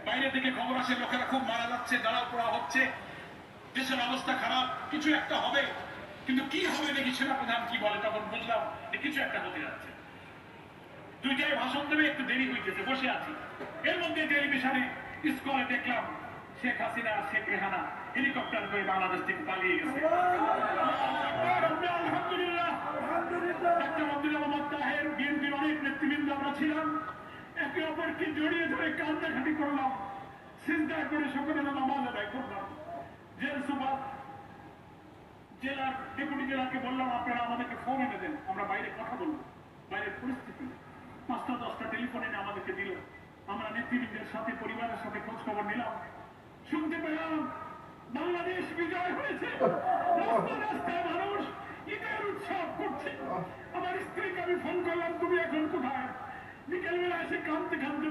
বাইরে থেকে খবর আসে লোকেরা খুব মারা যাচ্ছে, দাঁড়াও পড়া হচ্ছে, দেশের অবস্থা খারাপ, কিছু একটা হবে। কিন্তু কি হবে দেখি সেনাপ্রধান কি বলে, তখন বুঝলাম যে কিছু একটা হতে যাচ্ছে। দুইটাই ভাষণ দেবে, একটু দেরি হইতেছে, বসে আছি। এর মধ্যে টেলিভিশনে স্কুলে দেখলাম শেখ হাসিনা শেখ রেহানা হেলিকপ্টার করে বাংলাদেশ থেকে পালিয়ে গেছে। আলহামদুলিল্লাহ। ডক্টর আব্দুল মোহাম্মদ তাহের, বিএনপির অনেক নেতৃবৃন্দ আমরা ছিলাম, একে অপরকে জড়িয়ে ধরে কান্দাকাটি করলাম, চিন্তা করে সকলে নামাজ আদায় করলাম। জেল সুপার, জেলার ডেপুটি জেলাকে বললাম আপনারা আমাদেরকে ফোন এনে দেন, আমরা বাইরে কথা বলবো, বাইরের পরিস্থিতি। 5টা 10টা টেলিফোন এনে আমাদেরকে দিল। আমরা নেতৃবৃন্দের সাথে পরিবারের সাথে খোঁজ খবর নিলাম, শুনতে পেলাম বাংলাদেশ বিজয় হয়েছে। রাস্তায় মানুষ ঈদের উৎসব করছে। আমার স্ত্রীকে আমি ফোন করলাম, তুমি এখন কোথায়? বিকেলবেলা এসে কাঁদতে কাঁদতে